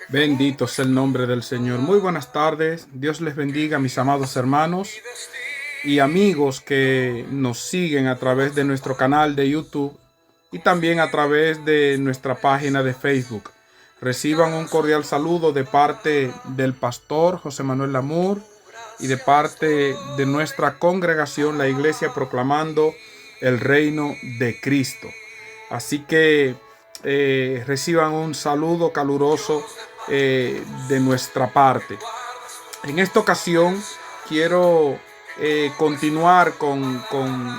Bendito sea el nombre del Señor. Muy buenas tardes. Dios les bendiga, mis amados hermanos y amigos que nos siguen a través de nuestro canal de YouTube y también a través de nuestra página de Facebook. Reciban un cordial saludo de parte del pastor José Manuel Lamour y de parte de nuestra congregación, la Iglesia Proclamando el Reino de Cristo. Así que reciban un saludo caluroso de nuestra parte. En esta ocasión quiero continuar con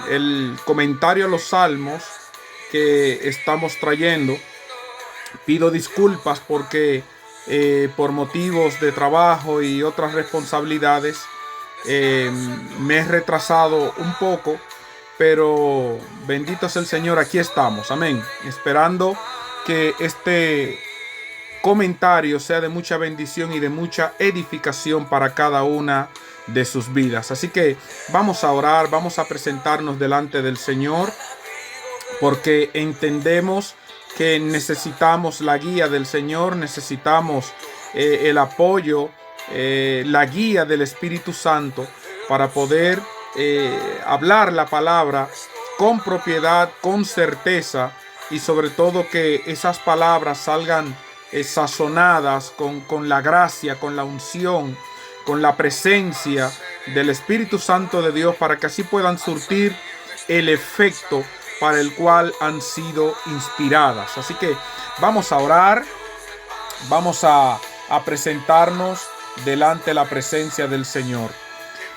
el comentario a los salmos que estamos trayendo. Pido disculpas porque por motivos de trabajo y otras responsabilidades me he retrasado un poco, pero bendito es el Señor, aquí estamos, amén, esperando que este comentario sea de mucha bendición y de mucha edificación para cada una de sus vidas. Así que vamos a orar, vamos a presentarnos delante del Señor, porque entendemos que necesitamos la guía del Señor, necesitamos el apoyo, la guía del Espíritu Santo para poder hablar la palabra con propiedad, con certeza, y sobre todo que esas palabras salgan sazonadas con la gracia, con la unción, con la presencia del Espíritu Santo de Dios, para que así puedan surtir el efecto para el cual han sido inspiradas. Así que vamos a orar, vamos a presentarnos delante de la presencia del Señor.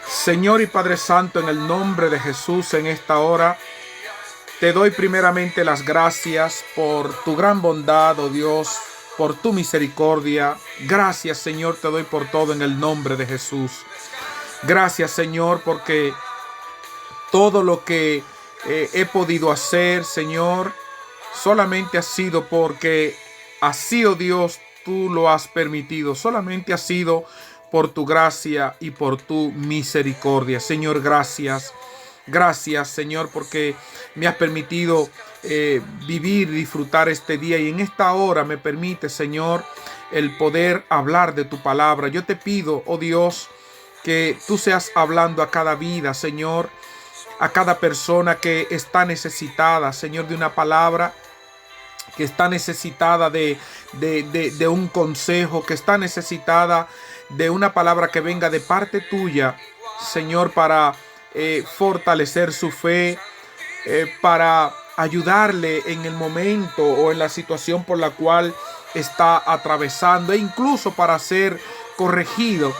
Señor y Padre Santo, en el nombre de Jesús, en esta hora te doy primeramente las gracias por tu gran bondad, oh Dios, por tu misericordia. Gracias, Señor, te doy por todo en el nombre de Jesús. Gracias, Señor, porque todo lo que he podido hacer, Señor, solamente ha sido porque así, oh Dios, tú lo has permitido. Solamente ha sido por tu gracia y por tu misericordia. Señor, gracias. Gracias, Señor, porque me has permitido vivir y disfrutar este día, y en esta hora me permite, Señor, el poder hablar de tu palabra. Yo te pido, oh Dios, que tú seas hablando a cada vida, Señor, a cada persona que está necesitada, Señor, de una palabra, que está necesitada de un consejo, que está necesitada de una palabra que venga de parte tuya, Señor, para fortalecer su fe, para ayudarle en el momento o en la situación por la cual está atravesando, e incluso para ser corregido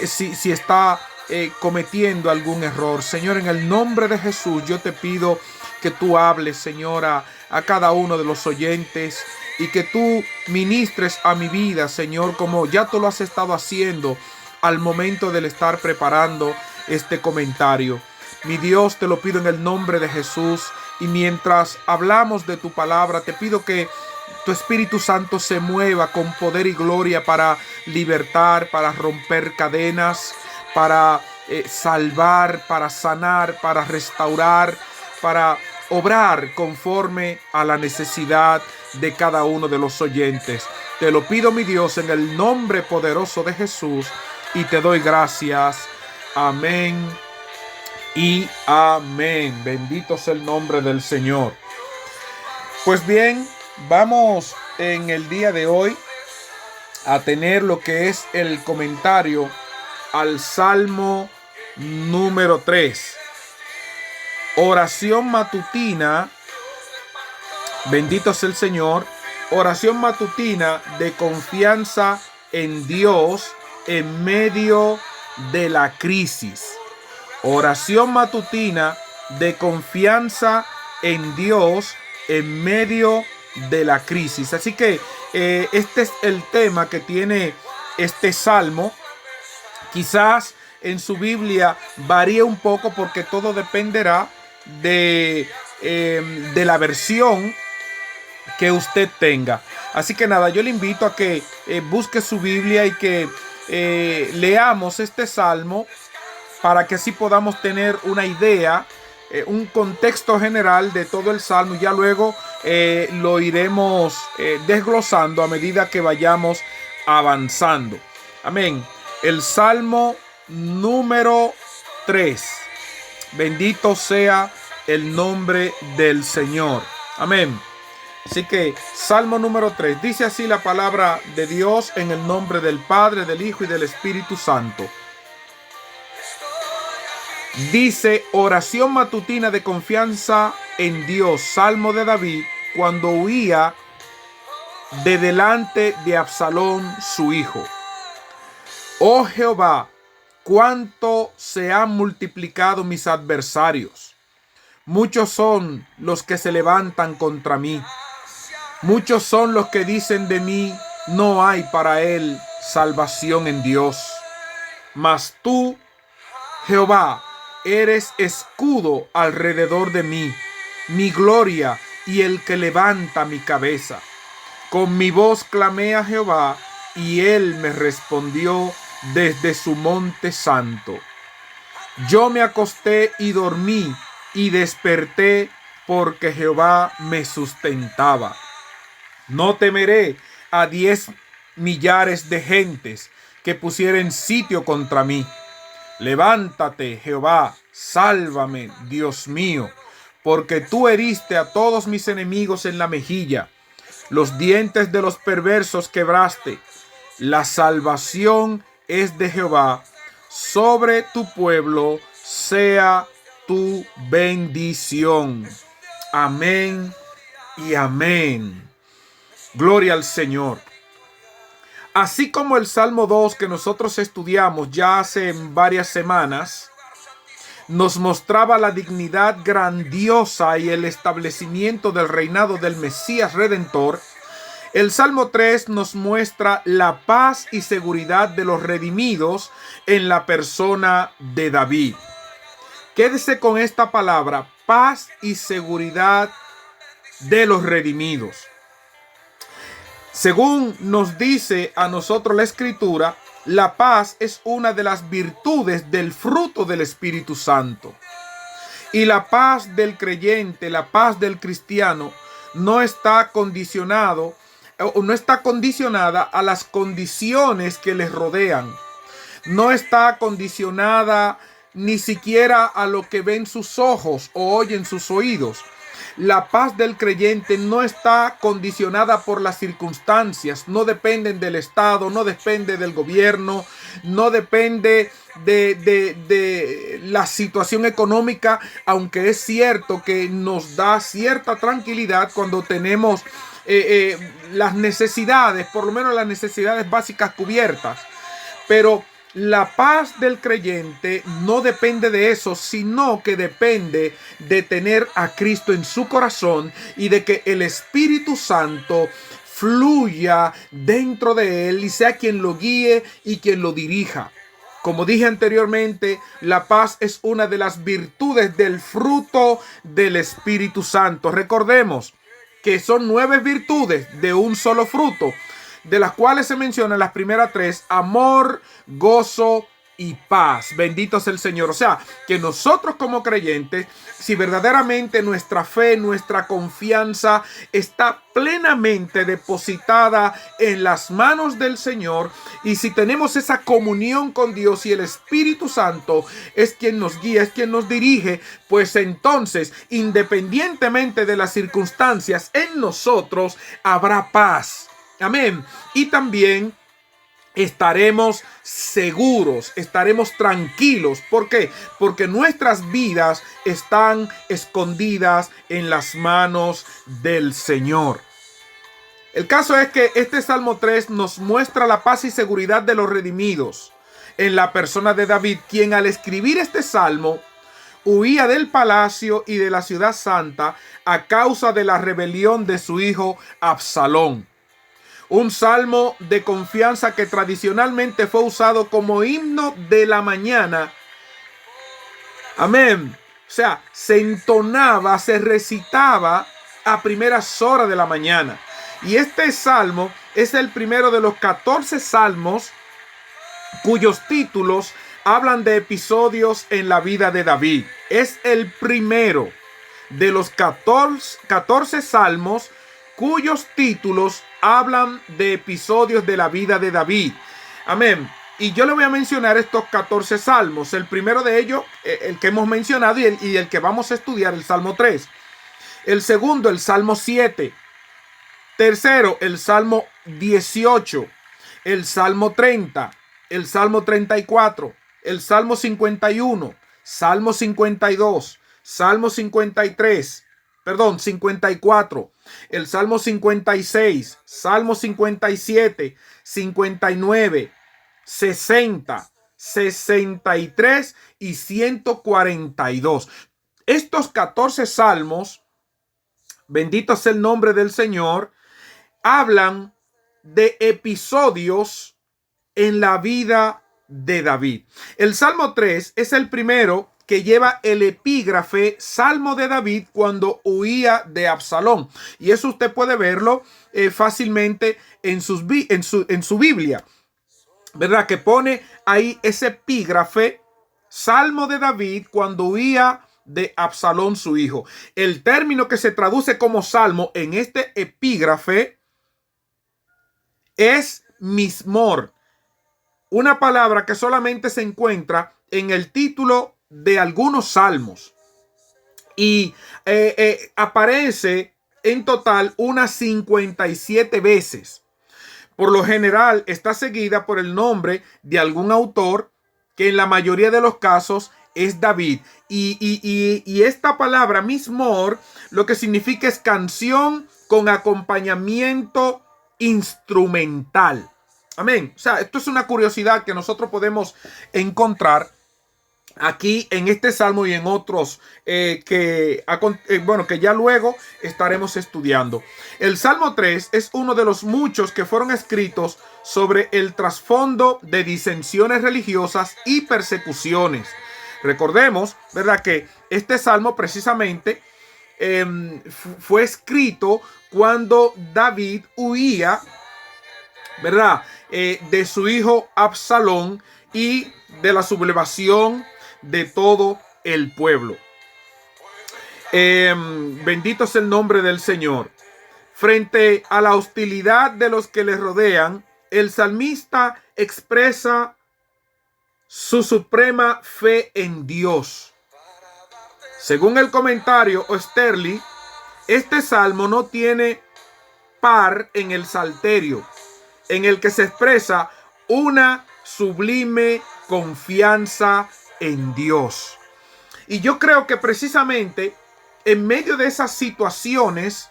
si está cometiendo algún error. Señor, en el nombre de Jesús, yo te pido que tú hables, Señor, a cada uno de los oyentes, y que tú ministres a mi vida, Señor, como ya tú lo has estado haciendo al momento del estar preparando este comentario. Mi Dios, te lo pido en el nombre de Jesús, y mientras hablamos de tu palabra, te pido que tu Espíritu Santo se mueva con poder y gloria para libertar, para romper cadenas, para salvar, para sanar, para restaurar, para obrar conforme a la necesidad de cada uno de los oyentes. Te lo pido, mi Dios, en el nombre poderoso de Jesús, y te doy gracias. Amén y amén. Bendito sea el nombre del Señor. Pues bien, vamos en el día de hoy a tener lo que es el comentario al Salmo número 3. Oración matutina. Bendito sea el Señor. Oración matutina de confianza en Dios en medio de la crisis. Oración matutina de confianza en Dios en medio de la crisis. Así que este es el tema que tiene este salmo. Quizás en su Biblia varía un poco, porque todo dependerá de la versión que usted tenga. Así que nada, yo le invito a que busque su Biblia y que leamos este salmo, para que así podamos tener una idea, un contexto general de todo el salmo. Ya luego lo iremos desglosando a medida que vayamos avanzando. Amén. El Salmo número 3. Bendito sea el nombre del Señor. Amén. Así que Salmo número 3. Dice así la palabra de Dios en el nombre del Padre, del Hijo y del Espíritu Santo. Dice: oración matutina de confianza en Dios. Salmo de David cuando huía de delante de Absalón su hijo. Oh Jehová, cuánto se han multiplicado mis adversarios. Muchos son los que se levantan contra mí. Muchos son los que dicen de mí: no hay para él salvación en Dios. Mas tú, Jehová, eres escudo alrededor de mí, mi gloria y el que levanta mi cabeza. Con mi voz clamé a Jehová, y él me respondió desde su monte santo. Yo me acosté y dormí, y desperté, porque Jehová me sustentaba. No temeré a 10 millares de gentes que pusieren sitio contra mí. Levántate, Jehová, sálvame, Dios mío, porque tú heriste a todos mis enemigos en la mejilla. Los dientes de los perversos quebraste. La salvación es de Jehová. Sobre tu pueblo sea tu bendición. Amén y amén. Gloria al Señor. Así como el Salmo 2 que nosotros estudiamos ya hace varias semanas, nos mostraba la dignidad grandiosa y el establecimiento del reinado del Mesías Redentor, el Salmo 3 nos muestra la paz y seguridad de los redimidos en la persona de David. Quédese con esta palabra: paz y seguridad de los redimidos. Según nos dice a nosotros la Escritura, la paz es una de las virtudes del fruto del Espíritu Santo. Y la paz del creyente, la paz del cristiano, no está condicionada a las condiciones que les rodean. No está condicionada ni siquiera a lo que ven sus ojos o oyen sus oídos. La paz del creyente no está condicionada por las circunstancias, no dependen del Estado, no depende del gobierno, no depende de la situación económica, aunque es cierto que nos da cierta tranquilidad cuando tenemos las necesidades, por lo menos las necesidades básicas cubiertas. Pero la paz del creyente no depende de eso, sino que depende de tener a Cristo en su corazón y de que el Espíritu Santo fluya dentro de él y sea quien lo guíe y quien lo dirija. Como dije anteriormente, la paz es una de las virtudes del fruto del Espíritu Santo. Recordemos que son 9 virtudes de un solo fruto, de las cuales se mencionan las primeras 3: amor, gozo y paz. Bendito es el Señor. O sea, que nosotros como creyentes, si verdaderamente nuestra fe, nuestra confianza está plenamente depositada en las manos del Señor, y si tenemos esa comunión con Dios y el Espíritu Santo es quien nos guía, es quien nos dirige, pues entonces, independientemente de las circunstancias, en nosotros habrá paz. Amén. Y también estaremos seguros, estaremos tranquilos. ¿Por qué? Porque nuestras vidas están escondidas en las manos del Señor. El caso es que este Salmo 3 nos muestra la paz y seguridad de los redimidos en la persona de David, quien al escribir este salmo huía del palacio y de la ciudad santa a causa de la rebelión de su hijo Absalón. Un salmo de confianza que tradicionalmente fue usado como himno de la mañana. Amén. O sea, se entonaba, se recitaba a primeras horas de la mañana. Y este salmo es el primero de los 14 salmos cuyos títulos hablan de episodios en la vida de David. Es el primero de los 14 salmos cuyos títulos hablan de episodios de la vida de David. Amén. Y yo le voy a mencionar estos 14 salmos. El primero de ellos, el que hemos mencionado y el que vamos a estudiar, el Salmo 3. El segundo, el Salmo 7. Tercero, el Salmo 18. El Salmo 30. El Salmo 34. El Salmo 51. Salmo 52. Salmo 53. Perdón, 54. El Salmo 56. Salmo 57. 59. 60, 63 y 142. Estos 14 salmos, bendito sea el nombre del Señor, hablan de episodios en la vida de David. El Salmo 3 es el primero que lleva el epígrafe Salmo de David cuando huía de Absalón. Y eso usted puede verlo fácilmente en su Biblia. ¿Verdad? Que pone ahí ese epígrafe, Salmo de David cuando huía de Absalón su hijo. El término que se traduce como salmo en este epígrafe es mismor, una palabra que solamente se encuentra en el título de algunos salmos y aparece en total unas 57 veces. Por lo general está seguida por el nombre de algún autor que en la mayoría de los casos es David. Y esta palabra mismor lo que significa es canción con acompañamiento instrumental. Amén. O sea, esto es una curiosidad que nosotros podemos encontrar aquí en este salmo y en otros que ya luego estaremos estudiando. El Salmo 3 es uno de los muchos que fueron escritos sobre el trasfondo de disensiones religiosas y persecuciones. Recordemos, ¿verdad?, que este salmo precisamente fue escrito cuando David huía, ¿verdad?, de su hijo Absalón y de la sublevación de todo el pueblo. Bendito es el nombre del Señor. Frente a la hostilidad de los que le rodean, el salmista expresa su suprema fe en Dios. Según el comentario Oesterli, este salmo no tiene par en el Salterio, en el que se expresa una sublime confianza en Dios. Y yo creo que precisamente en medio de esas situaciones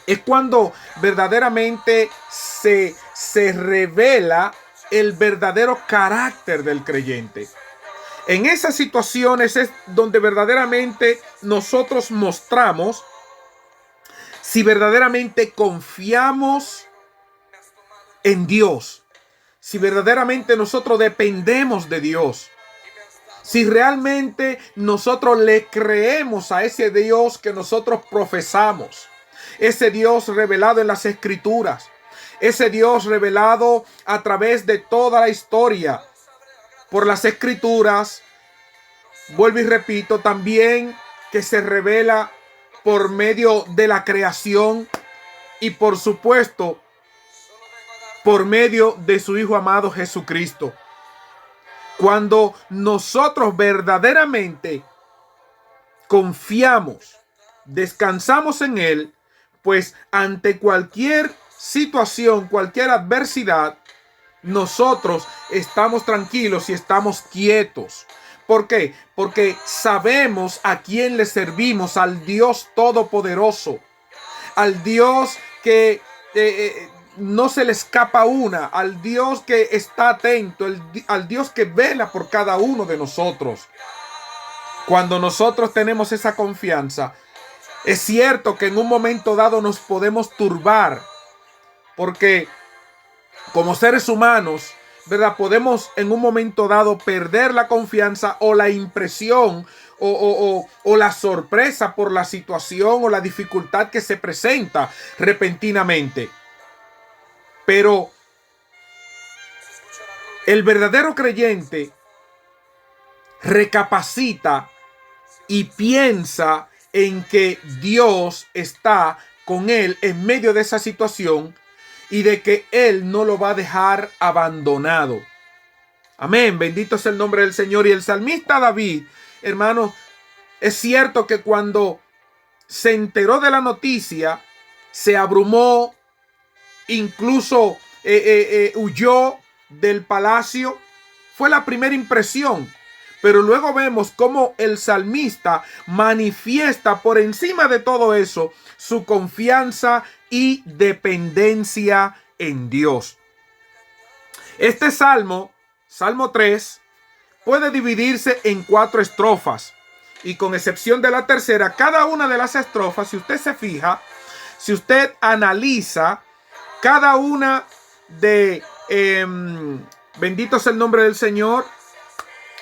es cuando verdaderamente se revela el verdadero carácter del creyente. En esas situaciones es donde verdaderamente nosotros mostramos si verdaderamente confiamos en Dios, si verdaderamente nosotros dependemos de Dios, si realmente nosotros le creemos a ese Dios que nosotros profesamos, ese Dios revelado en las Escrituras, ese Dios revelado a través de toda la historia por las Escrituras, vuelvo y repito, también que se revela por medio de la creación y por supuesto por medio de su Hijo amado Jesucristo. Cuando nosotros verdaderamente confiamos, descansamos en Él, pues ante cualquier situación, cualquier adversidad, nosotros estamos tranquilos y estamos quietos. ¿Por qué? Porque sabemos a quién le servimos, al Dios Todopoderoso, al Dios que no se le escapa una, al Dios que está atento, al Dios que vela por cada uno de nosotros. Cuando nosotros tenemos esa confianza, es cierto que en un momento dado nos podemos turbar, porque como seres humanos, ¿verdad?, podemos en un momento dado perder la confianza o la impresión o la sorpresa por la situación o la dificultad que se presenta repentinamente. Pero el verdadero creyente recapacita y piensa en que Dios está con él en medio de esa situación y de que él no lo va a dejar abandonado. Amén, bendito es el nombre del Señor. Y el salmista David, hermanos, es cierto que cuando se enteró de la noticia, se abrumó, incluso huyó del palacio. Fue la primera impresión. Pero luego vemos cómo el salmista manifiesta por encima de todo eso su confianza y dependencia en Dios. Este salmo, Salmo 3, puede dividirse en 4 estrofas. Y con excepción de la tercera, cada una de las estrofas, si usted se fija, si usted analiza cada una de, bendito es el nombre del Señor,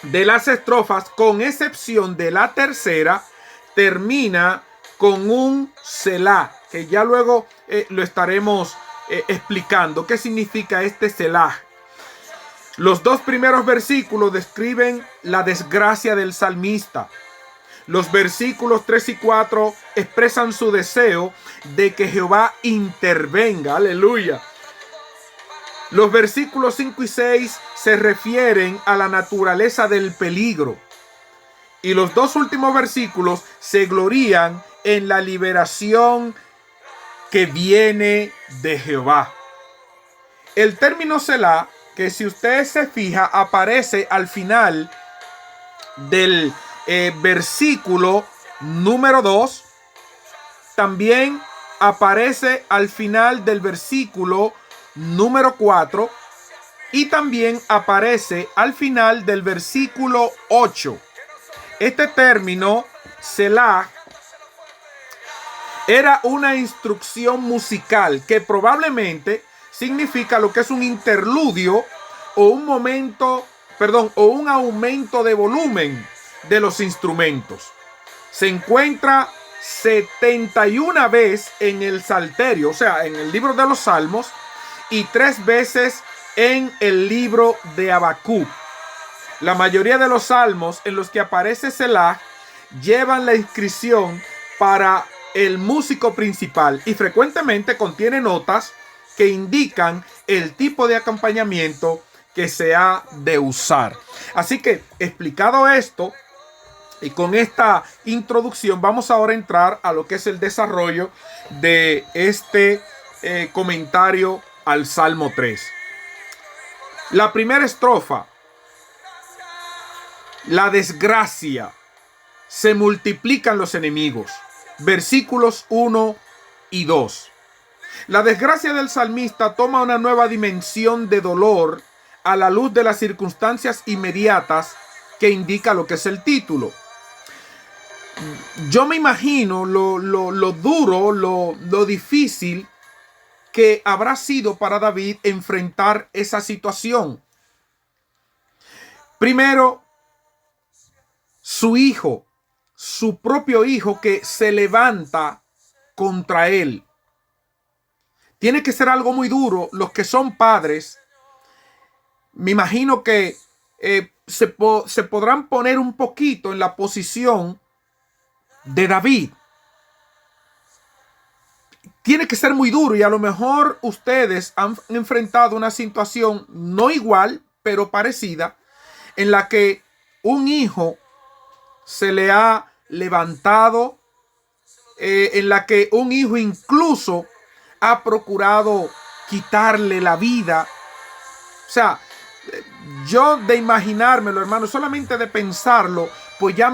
de las estrofas, con excepción de la tercera, termina con un Selah, que ya luego lo estaremos explicando. ¿Qué significa este Selah? Los 2 primeros versículos describen la desgracia del salmista. Los versículos 3 y 4 expresan su deseo de que Jehová intervenga. Aleluya. Los versículos 5 y 6 se refieren a la naturaleza del peligro. Y los 2 últimos versículos se glorían en la liberación que viene de Jehová. El término Selah, que si usted se fija, aparece al final del versículo número 2. También aparece al final del versículo número 4 y también aparece al final del versículo 8. Este término, Selah, era una instrucción musical que probablemente significa lo que es un interludio o un momento, o un aumento de volumen de los instrumentos. Se encuentra 71 veces en el Salterio, o sea, en el libro de los Salmos, y 3 veces en el libro de Habacuc. La mayoría de los salmos en los que aparece Selah llevan la inscripción para el músico principal y frecuentemente contiene notas que indican el tipo de acompañamiento que se ha de usar. Así que, explicado esto, y con esta introducción vamos ahora a entrar a lo que es el desarrollo de este comentario al Salmo 3. La primera estrofa: la desgracia, se multiplican los enemigos. Versículos 1 y 2. La desgracia del salmista toma una nueva dimensión de dolor a la luz de las circunstancias inmediatas que indica lo que es el título. Yo me imagino lo duro, lo difícil que habrá sido para David enfrentar esa situación. Primero, su hijo, su propio hijo que se levanta contra él. Tiene que ser algo muy duro. Los que son padres, me imagino que se podrán poner un poquito en la posición de David. Tiene que ser muy duro y a lo mejor ustedes han enfrentado una situación no igual, pero parecida, en la que un hijo se le ha levantado, en la que un hijo incluso ha procurado quitarle la vida. O sea, yo de imaginármelo, hermano, solamente de pensarlo, pues ya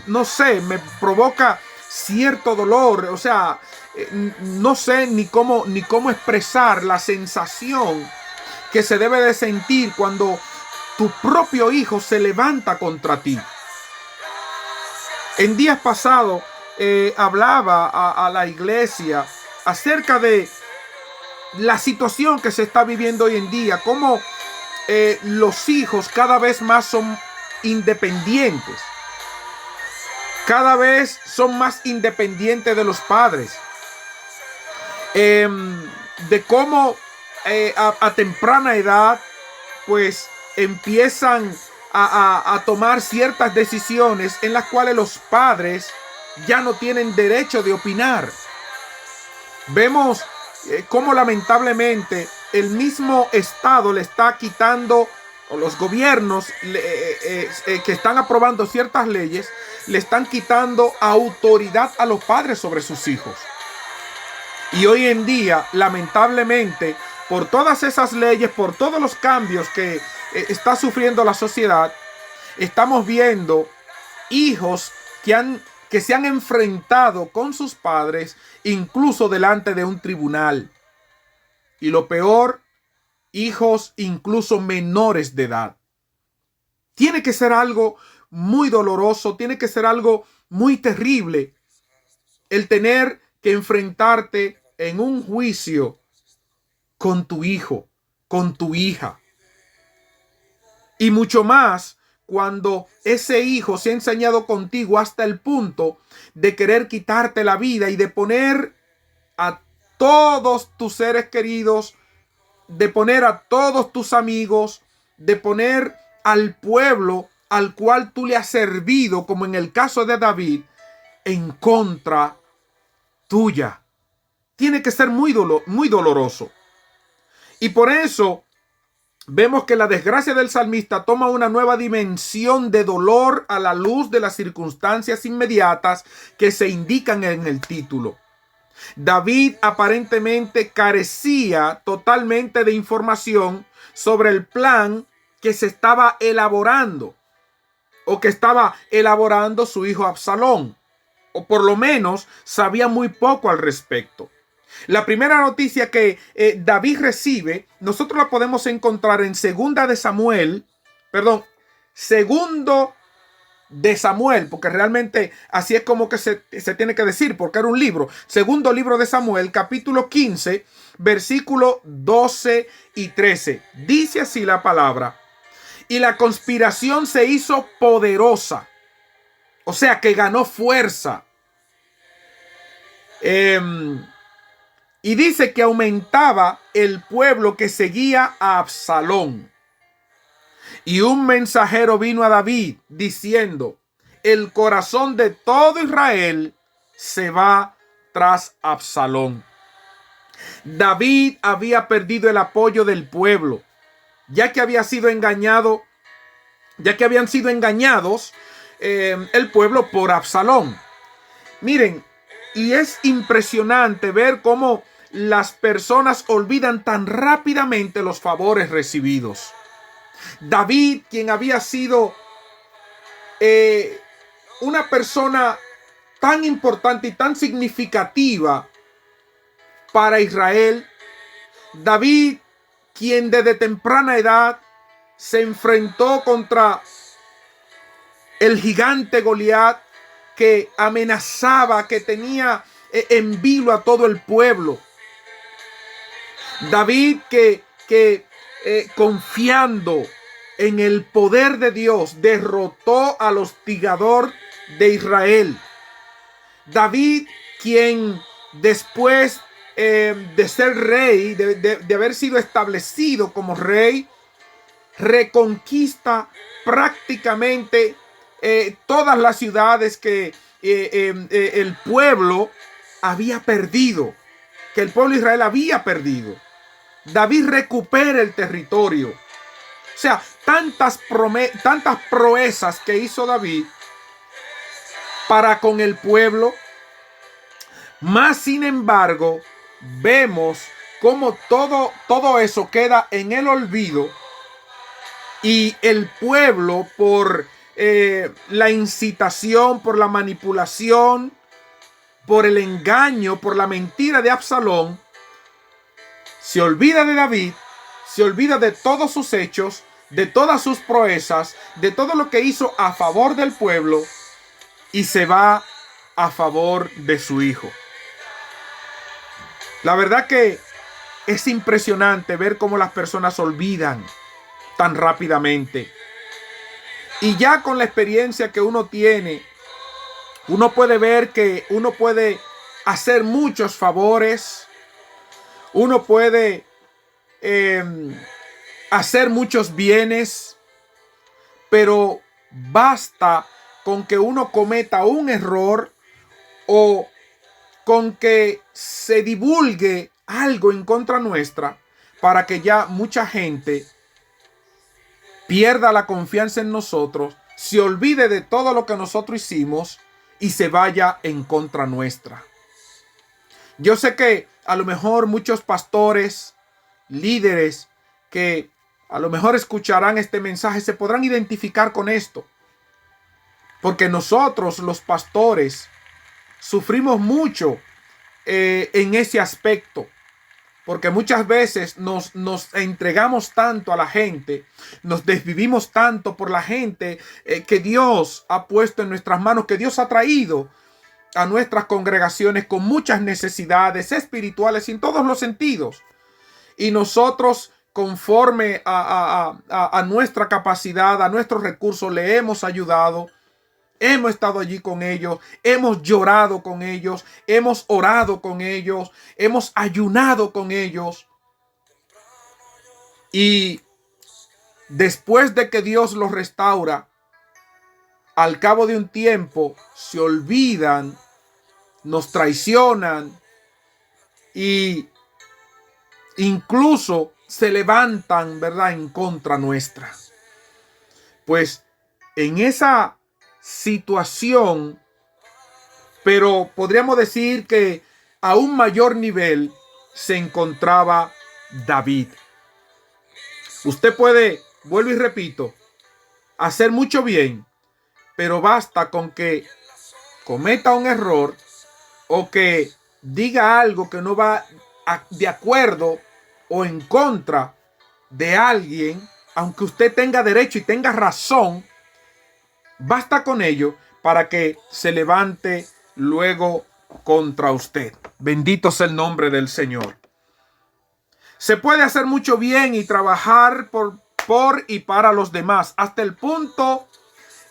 no sé, me provoca cierto dolor. O sea, no sé ni cómo expresar la sensación que se debe de sentir cuando tu propio hijo se levanta contra ti. En días pasados hablaba a la iglesia acerca de la situación que se está viviendo hoy en día, cómo los hijos cada vez más son independientes, cada vez son más independientes de los padres, de cómo a temprana edad pues empiezan a tomar ciertas decisiones en las cuales los padres ya no tienen derecho de opinar. Vemos cómo lamentablemente el mismo Estado le está quitando, o los gobiernos que están aprobando ciertas leyes, le están quitando autoridad a los padres sobre sus hijos. Y hoy en día, lamentablemente, por todas esas leyes, por todos los cambios que está sufriendo la sociedad, estamos viendo hijos que se han enfrentado con sus padres, incluso delante de un tribunal. Y lo peor, hijos incluso menores de edad. Tiene que ser algo muy doloroso, tiene que ser algo muy terrible el tener que enfrentarte en un juicio con tu hijo, con tu hija. Y mucho más cuando ese hijo se ha ensañado contigo hasta el punto de querer quitarte la vida y de poner a todos tus seres queridos, de poner a todos tus amigos, de poner al pueblo al cual tú le has servido, como en el caso de David, en contra tuya. Tiene que ser muy doloroso. Y por eso vemos que la desgracia del salmista toma una nueva dimensión de dolor a la luz de las circunstancias inmediatas que se indican en el título. David aparentemente carecía totalmente de información sobre el plan que se estaba elaborando, o que estaba elaborando su hijo Absalón, o por lo menos sabía muy poco al respecto. La primera noticia que David recibe, nosotros la podemos encontrar en Segundo de Samuel, porque realmente así es como que se tiene que decir, porque era un libro. Segundo libro de Samuel, capítulo 15, versículos 12 y 13. Dice así la palabra: y la conspiración se hizo poderosa, o sea que ganó fuerza. Y dice que aumentaba el pueblo que seguía a Absalón. Y un mensajero vino a David diciendo: el corazón de todo Israel se va tras Absalón. David había perdido el apoyo del pueblo, ya que habían sido engañados el pueblo por Absalón. Miren, y es impresionante ver cómo las personas olvidan tan rápidamente los favores recibidos. David, quien había sido una persona tan importante y tan significativa para Israel, David, quien desde temprana edad se enfrentó contra el gigante Goliat, que amenazaba, que tenía en vilo a todo el pueblo. David que confiando en el poder de Dios derrotó al hostigador de Israel. David, quien después de ser rey, de haber sido establecido como rey, reconquista prácticamente todas las ciudades que el pueblo había perdido, que el pueblo de Israel había perdido. David recupera el territorio. O sea, tantas proezas que hizo David para con el pueblo. Más sin embargo, vemos cómo todo eso queda en el olvido, y el pueblo, por la incitación, por la manipulación, por el engaño, por la mentira de Absalón, se olvida de David, se olvida de todos sus hechos, de todas sus proezas, de todo lo que hizo a favor del pueblo, y se va a favor de su hijo. La verdad que es impresionante ver cómo las personas olvidan tan rápidamente. Y ya con la experiencia que uno tiene, uno puede ver que uno puede hacer muchos favores, uno puede hacer muchos bienes, pero basta con que uno cometa un error o con que se divulgue algo en contra nuestra para que ya mucha gente pierda la confianza en nosotros, se olvide de todo lo que nosotros hicimos y se vaya en contra nuestra. Yo sé que a lo mejor muchos pastores, líderes que a lo mejor escucharán este mensaje se podrán identificar con esto, porque nosotros los pastores sufrimos mucho en ese aspecto, porque muchas veces nos entregamos tanto a la gente, nos desvivimos tanto por la gente que Dios ha puesto en nuestras manos, que Dios ha traído a nuestras congregaciones con muchas necesidades espirituales en todos los sentidos. Y nosotros, conforme a nuestra capacidad, a nuestros recursos, le hemos ayudado. Hemos estado allí con ellos, hemos llorado con ellos, hemos orado con ellos, hemos ayunado con ellos. Y después de que Dios los restaura, al cabo de un tiempo se olvidan, nos traicionan y incluso se levantan, ¿verdad?, en contra nuestra. Pues en esa situación, pero podríamos decir que a un mayor nivel se encontraba David. Usted puede, vuelvo y repito, hacer mucho bien, pero basta con que cometa un error o que diga algo que no va de acuerdo o en contra de alguien, aunque usted tenga derecho y tenga razón. Basta con ello para que se levante luego contra usted. Bendito sea el nombre del Señor. Se puede hacer mucho bien y trabajar por y para los demás, hasta el punto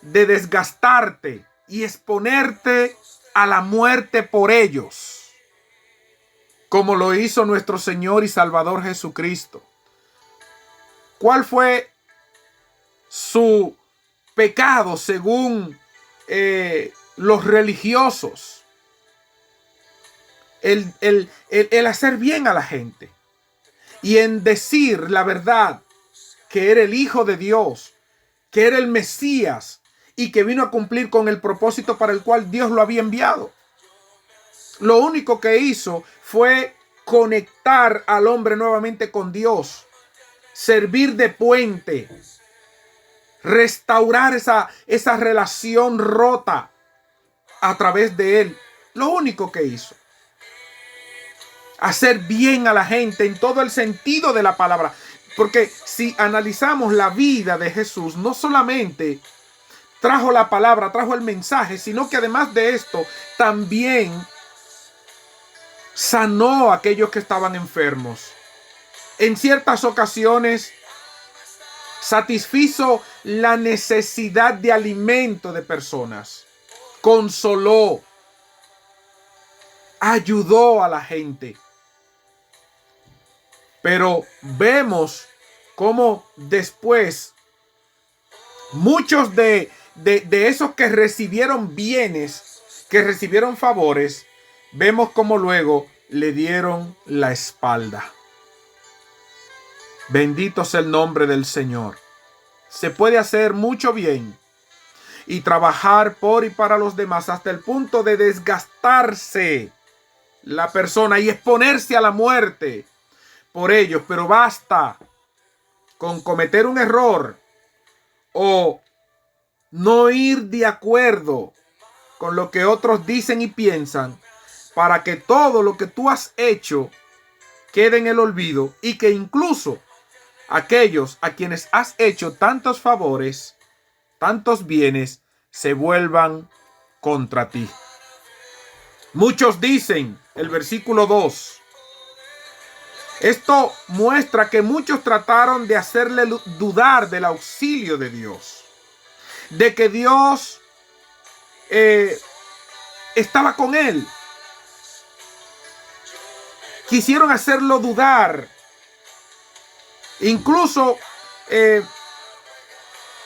de desgastarte y exponerte a la muerte por ellos, como lo hizo nuestro Señor y Salvador Jesucristo. ¿Cuál fue su pecado según los religiosos? El hacer bien a la gente y en decir la verdad, que era el Hijo de Dios, que era el Mesías y que vino a cumplir con el propósito para el cual Dios lo había enviado. Lo único que hizo fue conectar al hombre nuevamente con Dios, servir de puente, restaurar esa relación rota a través de él. Lo único que hizo. Hacer bien a la gente en todo el sentido de la palabra. Porque si analizamos la vida de Jesús, no solamente trajo la palabra, trajo el mensaje, sino que además de esto, también sanó a aquellos que estaban enfermos. En ciertas ocasiones satisfizo la necesidad de alimento de personas, consoló, ayudó a la gente. Pero vemos cómo después muchos de esos que recibieron bienes, que recibieron favores, vemos cómo luego le dieron la espalda. Bendito sea el nombre del Señor. Se puede hacer mucho bien y trabajar por y para los demás hasta el punto de desgastarse la persona y exponerse a la muerte por ellos, pero basta con cometer un error o no ir de acuerdo con lo que otros dicen y piensan para que todo lo que tú has hecho quede en el olvido y que incluso aquellos a quienes has hecho tantos favores, tantos bienes, se vuelvan contra ti. Muchos dicen, el versículo 2, esto muestra que muchos trataron de hacerle dudar del auxilio de Dios, de que Dios estaba con él. Quisieron hacerlo dudar, incluso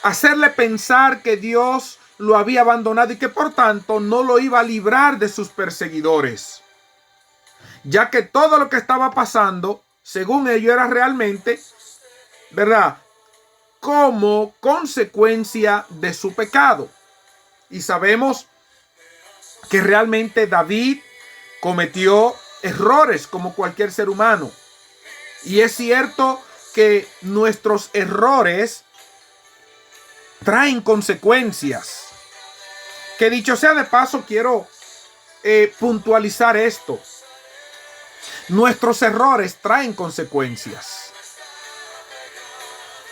hacerle pensar que Dios lo había abandonado y que por tanto no lo iba a librar de sus perseguidores. ya que todo lo que estaba pasando, según ellos, era realmente, ¿verdad?, como consecuencia de su pecado. Y sabemos que realmente David cometió errores como cualquier ser humano. Y es cierto que nuestros errores traen consecuencias. Que dicho sea de paso, quiero puntualizar esto. Nuestros errores traen consecuencias.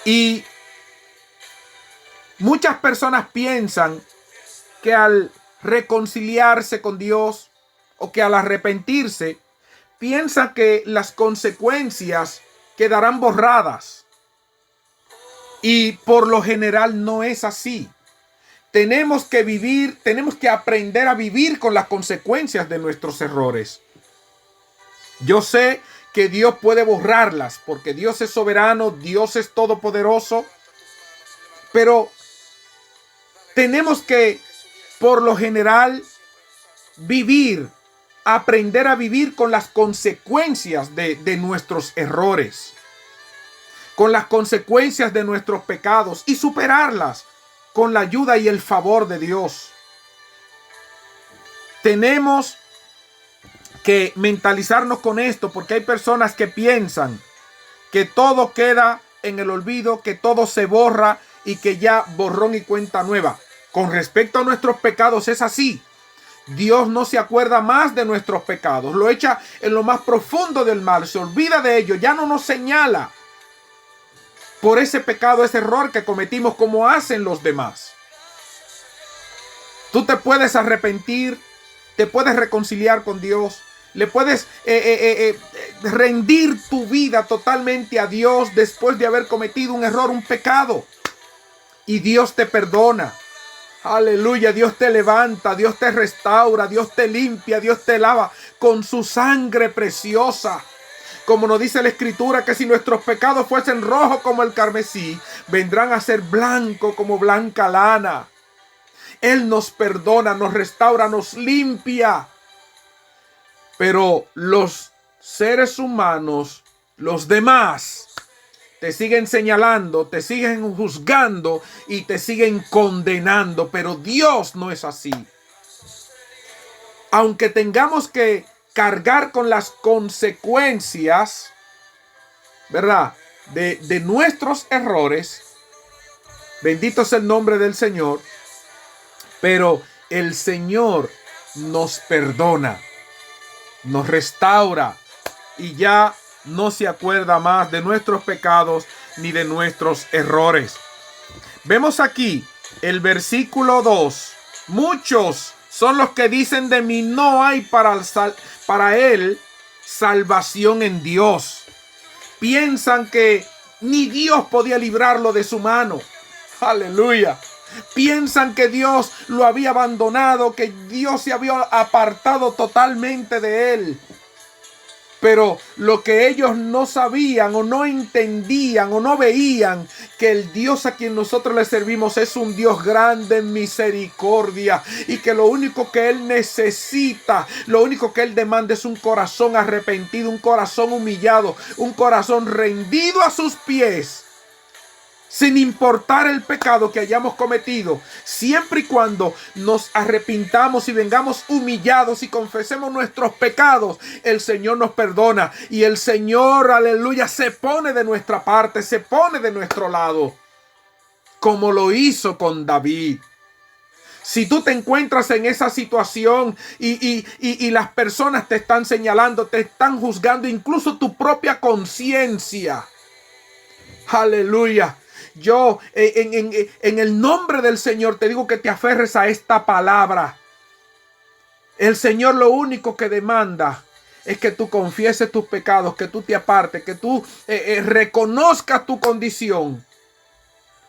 Y muchas personas piensan que al reconciliarse con Dios o que al arrepentirse, piensan que las consecuencias quedarán borradas. Y por lo general no es así. Tenemos que aprender a vivir con las consecuencias de nuestros errores. Yo sé que Dios puede borrarlas porque Dios es soberano, Dios es todopoderoso, pero tenemos que, por lo general, aprender a vivir con las consecuencias de nuestros errores, con las consecuencias de nuestros pecados y superarlas con la ayuda y el favor de Dios. Tenemos que mentalizarnos con esto, porque hay personas que piensan que todo queda en el olvido, que todo se borra y que ya borrón y cuenta nueva. Con respecto a nuestros pecados es así. Dios no se acuerda más de nuestros pecados, lo echa en lo más profundo del mar, se olvida de ello, ya no nos señala por ese pecado, ese error que cometimos como hacen los demás. Tú te puedes arrepentir, te puedes reconciliar con Dios, le puedes rendir tu vida totalmente a Dios después de haber cometido un error, un pecado, y Dios te perdona. Aleluya, Dios te levanta, Dios te restaura, Dios te limpia, Dios te lava con su sangre preciosa. Como nos dice la Escritura, que si nuestros pecados fuesen rojos como el carmesí, vendrán a ser blancos como blanca lana. Él nos perdona, nos restaura, nos limpia. Pero los seres humanos, los demás, te siguen señalando, te siguen juzgando y te siguen condenando. Pero Dios no es así. Aunque tengamos que cargar con las consecuencias, ¿verdad?, de nuestros errores, bendito es el nombre del Señor, pero el Señor nos perdona, nos restaura y ya no se acuerda más de nuestros pecados ni de nuestros errores. Vemos aquí el versículo 2. Muchos son los que dicen de mí, no hay para él salvación en Dios. Piensan que ni Dios podía librarlo de su mano. Aleluya. Piensan que Dios lo había abandonado, que Dios se había apartado totalmente de él. Pero lo que ellos no sabían o no entendían o no veían, que el Dios a quien nosotros le servimos es un Dios grande en misericordia y que lo único que Él necesita, lo único que Él demanda es un corazón arrepentido, un corazón humillado, un corazón rendido a sus pies. Sin importar el pecado que hayamos cometido, siempre y cuando nos arrepintamos y vengamos humillados y confesemos nuestros pecados, el Señor nos perdona y el Señor, aleluya, se pone de nuestra parte, se pone de nuestro lado, como lo hizo con David. Si tú te encuentras en esa situación y las personas te están señalando, te están juzgando, incluso tu propia conciencia, aleluya, yo en el nombre del Señor te digo que te aferres a esta palabra. El Señor lo único que demanda es que tú confieses tus pecados, que tú te apartes, que tú reconozcas tu condición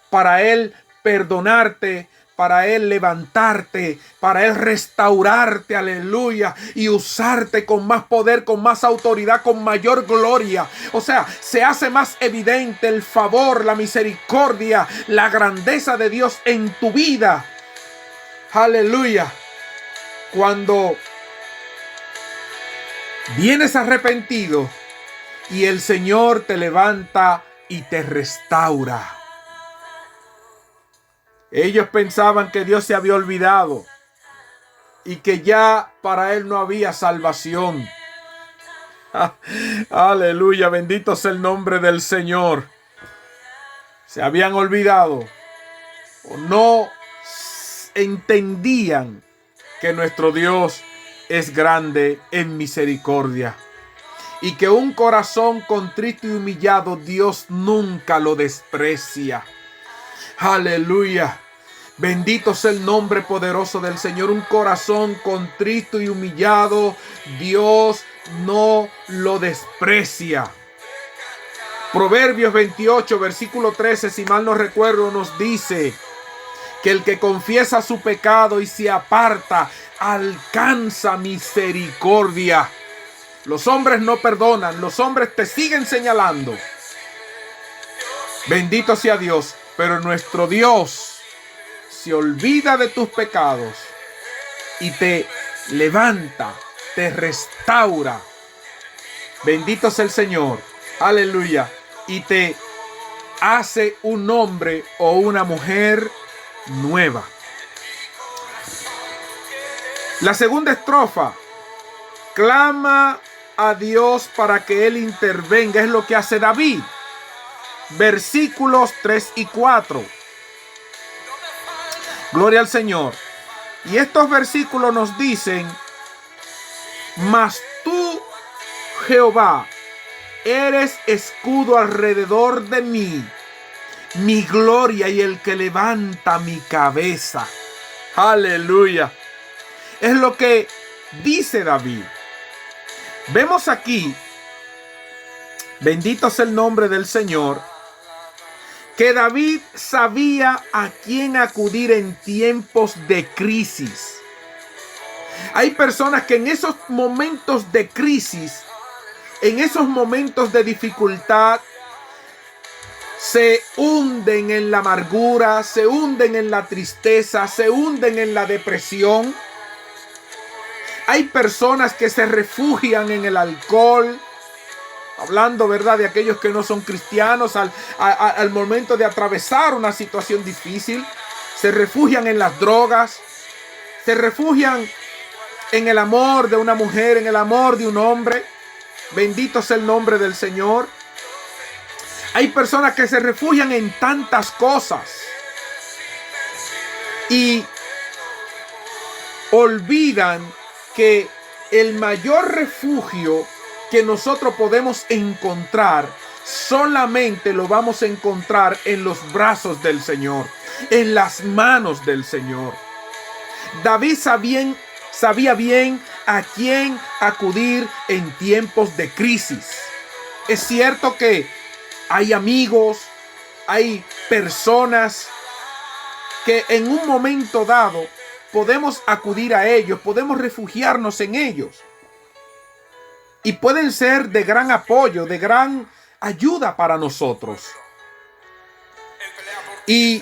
para Él perdonarte, para Él levantarte, para Él restaurarte, aleluya, y usarte con más poder, con más autoridad, con mayor gloria. O sea, se hace más evidente el favor, la misericordia, la grandeza de Dios en tu vida. Aleluya. Cuando Vienes arrepentido y el Señor te levanta y te restaura. Ellos pensaban que Dios se había olvidado y que ya para él no había salvación. Aleluya, bendito sea el nombre del Señor. Se habían olvidado o no entendían que nuestro Dios es grande en misericordia y que un corazón contrito y humillado Dios nunca lo desprecia. Aleluya. Bendito sea el nombre poderoso del Señor. Un corazón contrito y humillado, Dios no lo desprecia. Proverbios 28, versículo 13, si mal no recuerdo, nos dice que el que confiesa su pecado y se aparta, alcanza misericordia. Los hombres no perdonan, los hombres te siguen señalando. Bendito sea Dios, pero nuestro Dios se olvida de tus pecados y te levanta, te restaura. Bendito sea el Señor, aleluya, y te hace un hombre o una mujer nueva. La segunda estrofa, clama a Dios para que Él intervenga, es lo que hace David. Versículos 3 y 4. Gloria al Señor. Y estos versículos nos dicen: mas tú, Jehová, eres escudo alrededor de mí, mi gloria y el que levanta mi cabeza. Aleluya. Es lo que dice David. Vemos aquí, bendito sea el nombre del Señor, que David sabía a quién acudir en tiempos de crisis. Hay personas que en esos momentos de crisis, en esos momentos de dificultad, se hunden en la amargura, se hunden en la tristeza, se hunden en la depresión. Hay personas que se refugian en el alcohol. Hablando, ¿verdad?, de aquellos que no son cristianos, al momento de atravesar una situación difícil, se refugian en las drogas, se refugian en el amor de una mujer, en el amor de un hombre. Bendito sea el nombre del Señor. Hay personas que se refugian en tantas cosas y olvidan que el mayor refugio que nosotros podemos encontrar, solamente lo vamos a encontrar en los brazos del Señor, en las manos del Señor. David sabía bien a quién acudir en tiempos de crisis. Es cierto que hay amigos, hay personas que en un momento dado podemos acudir a ellos, podemos refugiarnos en ellos. Y pueden ser de gran apoyo, de gran ayuda para nosotros. Y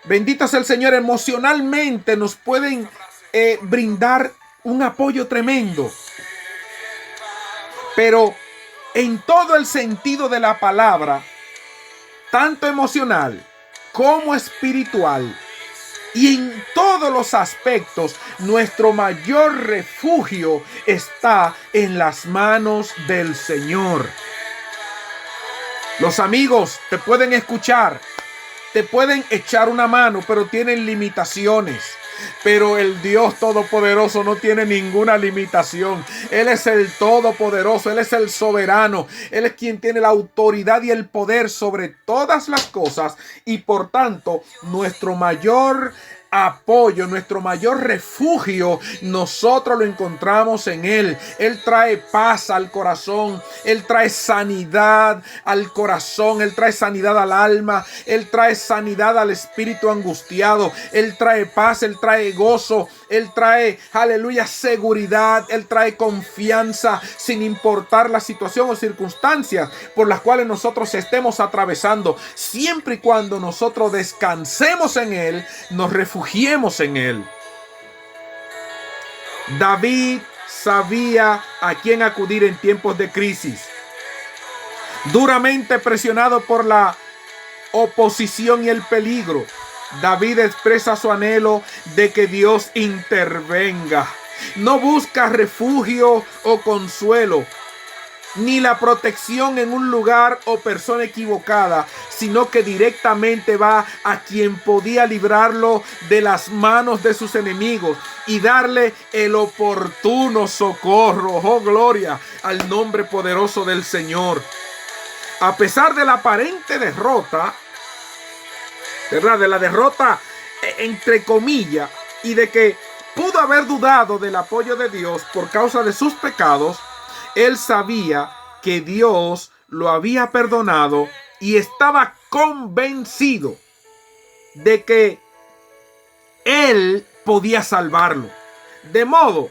bendito sea el Señor, emocionalmente nos pueden brindar un apoyo tremendo. Pero en todo el sentido de la palabra, tanto emocional como espiritual, y en todos los aspectos, nuestro mayor refugio está en las manos del Señor. Los amigos te pueden escuchar, te pueden echar una mano, pero tienen limitaciones. Pero el Dios Todopoderoso no tiene ninguna limitación. Él es el Todopoderoso, Él es el soberano. Él es quien tiene la autoridad y el poder sobre todas las cosas. Y por tanto, nuestro mayor apoyo, nuestro mayor refugio, nosotros lo encontramos en Él. Él trae paz al corazón, Él trae sanidad al corazón, Él trae sanidad al alma, Él trae sanidad al espíritu angustiado, Él trae paz, Él trae gozo, Él trae, aleluya, seguridad, Él trae confianza, sin importar la situación o circunstancias por las cuales nosotros estemos atravesando. Siempre y cuando nosotros descansemos en Él, nos refugiemos en Él. David sabía a quién acudir en tiempos de crisis. Duramente presionado por la oposición y el peligro, David expresa su anhelo de que Dios intervenga. No busca refugio o consuelo, ni la protección en un lugar o persona equivocada, sino que directamente va a quien podía librarlo de las manos de sus enemigos y darle el oportuno socorro. Oh, gloria al nombre poderoso del Señor. A pesar de la aparente derrota, ¿verdad? De la derrota entre comillas, y de que pudo haber dudado del apoyo de Dios por causa de sus pecados, él sabía que Dios lo había perdonado y estaba convencido de que él podía salvarlo. De modo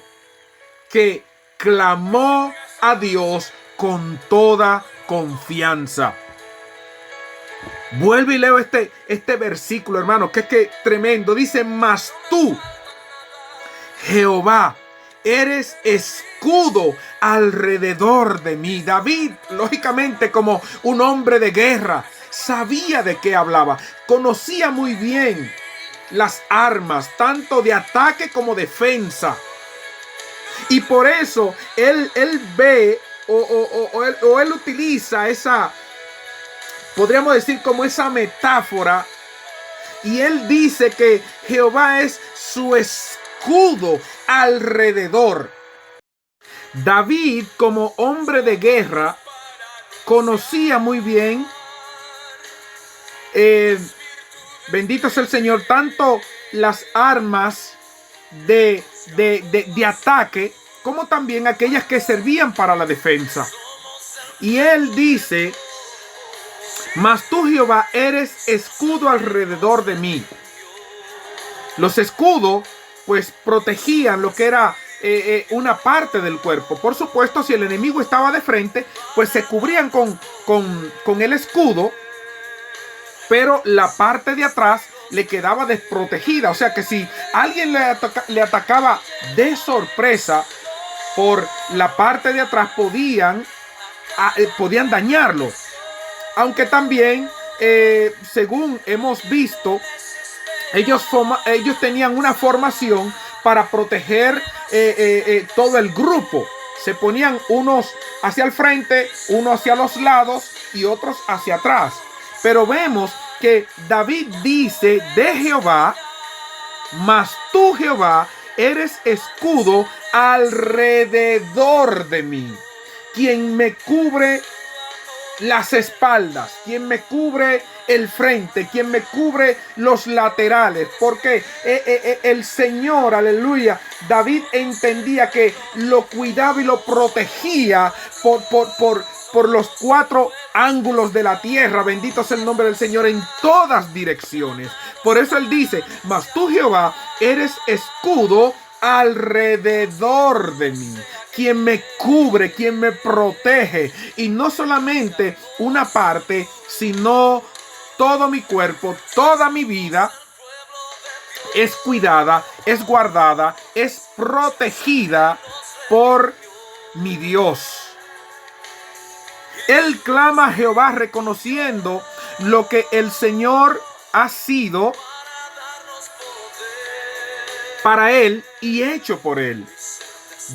que clamó a Dios con toda confianza. Vuelvo y leo este versículo, hermano, que es tremendo. Dice: mas tú, Jehová, eres escudo alrededor de mí. David, lógicamente, como un hombre de guerra, sabía de qué hablaba. Conocía muy bien las armas, tanto de ataque como defensa. Y por eso él ve o él utiliza esa, podríamos decir, como esa metáfora. Y él dice que Jehová es su escudo alrededor. David, como hombre de guerra, conocía muy bien, bendito sea el Señor, tanto las armas de ataque como también aquellas que servían para la defensa. Y él dice: mas tú, Jehová, eres escudo alrededor de mí. Los escudos pues protegían lo que era una parte del cuerpo. Por supuesto, si el enemigo estaba de frente, pues se cubrían con el escudo, pero la parte de atrás le quedaba desprotegida. O sea que si alguien le atacaba de sorpresa por la parte de atrás, podían dañarlo. Aunque también, según hemos visto, ellos tenían una formación para proteger todo el grupo. Se ponían unos hacia el frente, unos hacia los lados y otros hacia atrás. Pero vemos que David dice de Jehová: mas tú, Jehová, eres escudo alrededor de mí, quien me cubre las espaldas, quien me cubre el frente, quien me cubre los laterales, porque el Señor, aleluya, David entendía que lo cuidaba y lo protegía por los cuatro ángulos de la tierra. Bendito sea el nombre del Señor, en todas direcciones. Por eso él dice: mas tú, Jehová, eres escudo alrededor de mí, quien me cubre, quien me protege. Y no solamente una parte, sino todo mi cuerpo, toda mi vida es cuidada, es guardada, es protegida por mi Dios. Él clama a Jehová reconociendo lo que el Señor ha sido para él y hecho por él.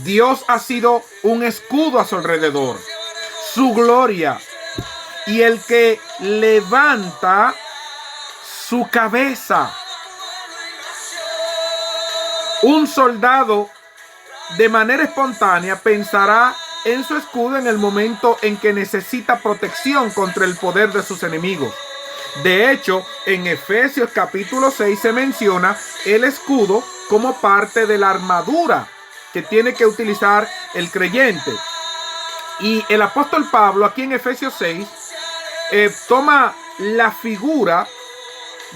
Dios ha sido un escudo a su alrededor, su gloria, y el que levanta su cabeza. Un soldado, de manera espontánea, pensará en su escudo en el momento en que necesita protección contra el poder de sus enemigos. De hecho, en Efesios capítulo 6 se menciona el escudo como parte de la armadura que tiene que utilizar el creyente. Y el apóstol Pablo, aquí en Efesios 6, toma la figura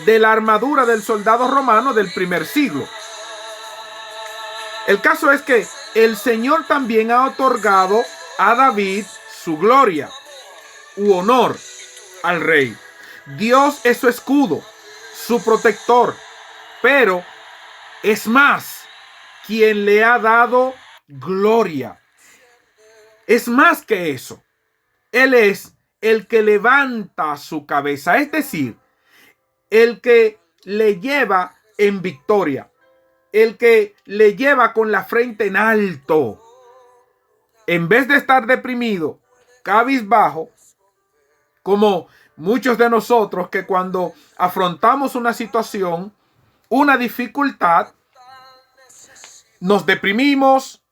de la armadura del soldado romano del primer siglo. El caso es que el Señor también ha otorgado a David su gloria u honor al rey. Dios es su escudo, su protector, pero es más, quien le ha dado gloria. Es más que eso. Él es el que levanta su cabeza, es decir, el que le lleva en victoria, el que le lleva con la frente en alto. En vez de estar deprimido, cabizbajo, como muchos de nosotros que cuando afrontamos una situación, una dificultad, nos deprimimos,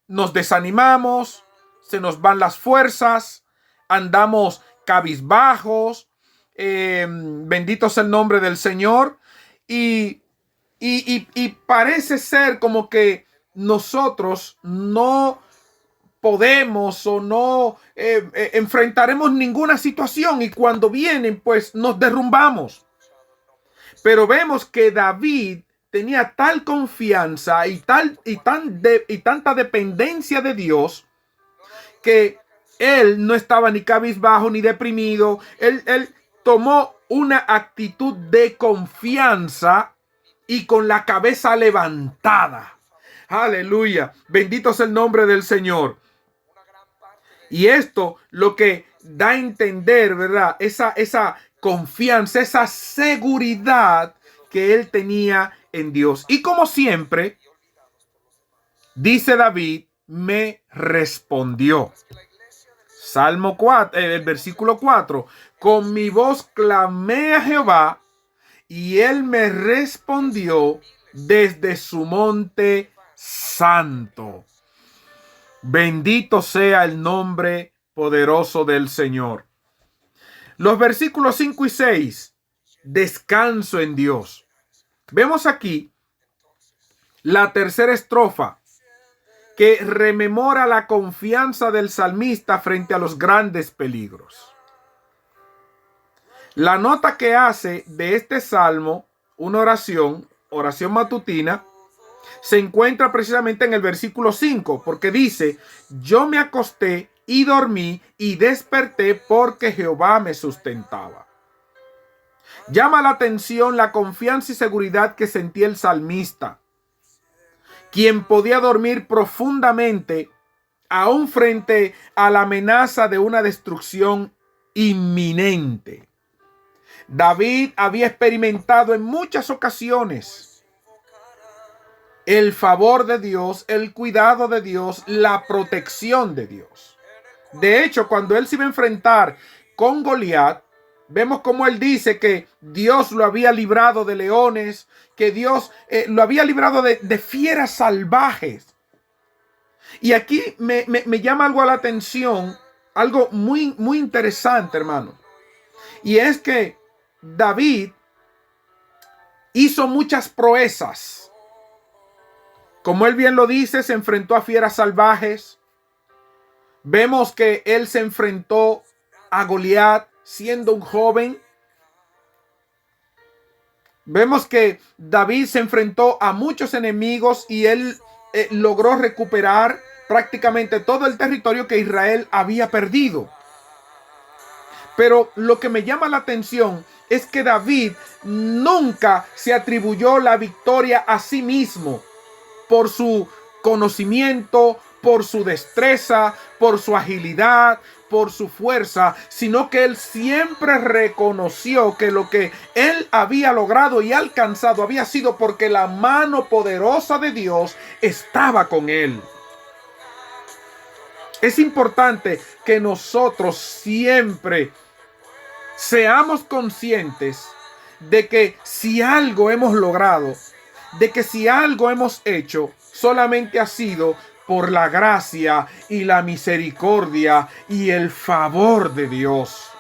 nos desanimamos, se nos van las fuerzas, andamos cabizbajos, bendito sea el nombre del Señor, y parece ser como que nosotros no podemos o no enfrentaremos ninguna situación, y cuando vienen pues nos derrumbamos. Pero vemos que David tenía tal confianza y tanta dependencia de Dios que él no estaba ni cabizbajo ni deprimido. Él tomó una actitud de confianza y con la cabeza levantada. Aleluya. Bendito sea el nombre del Señor. Y esto lo que da a entender, ¿verdad? Esa confianza, esa seguridad que él tenía en Dios. Y como siempre, dice David, me respondió. Salmo 4, el versículo 4. Con mi voz clamé a Jehová y él me respondió desde su monte santo. Bendito sea el nombre poderoso del Señor. Los versículos 5 y 6. Descanso en Dios. Vemos aquí la tercera estrofa que rememora la confianza del salmista frente a los grandes peligros. La nota que hace de este salmo una oración matutina, se encuentra precisamente en el versículo 5, porque dice, yo me acosté y dormí y desperté porque Jehová me sustentaba. Llama la atención la confianza y seguridad que sentía el salmista, quien podía dormir profundamente aún frente a la amenaza de una destrucción inminente. David había experimentado en muchas ocasiones el favor de Dios, el cuidado de Dios, la protección de Dios. De hecho, cuando él se iba a enfrentar con Goliat, vemos cómo él dice que Dios lo había librado de leones, que Dios lo había librado de fieras salvajes. Y aquí me llama algo a la atención, algo muy, muy interesante, hermano. Y es que David hizo muchas proezas. Como él bien lo dice, se enfrentó a fieras salvajes. Vemos que él se enfrentó a Goliat siendo un joven. Vemos que David se enfrentó a muchos enemigos y él logró recuperar prácticamente todo el territorio que Israel había perdido. Pero lo que me llama la atención es que David nunca se atribuyó la victoria a sí mismo por su conocimiento, por su destreza, por su agilidad, por su fuerza, sino que él siempre reconoció que lo que él había logrado y alcanzado había sido porque la mano poderosa de Dios estaba con él. Es importante que nosotros siempre seamos conscientes de que si algo hemos logrado, de que si algo hemos hecho, solamente ha sido por la gracia y la misericordia y el favor de Dios.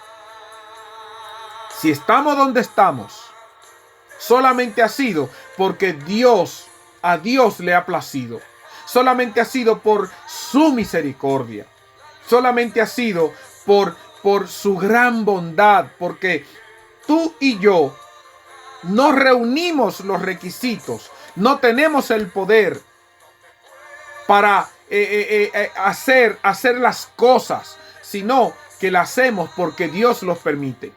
Si estamos donde estamos, solamente ha sido porque a Dios le ha placido. Solamente ha sido por su misericordia. Solamente ha sido por su gran bondad, porque tú y yo no reunimos los requisitos, no tenemos el poder para hacer las cosas, sino que las hacemos porque Dios los permite.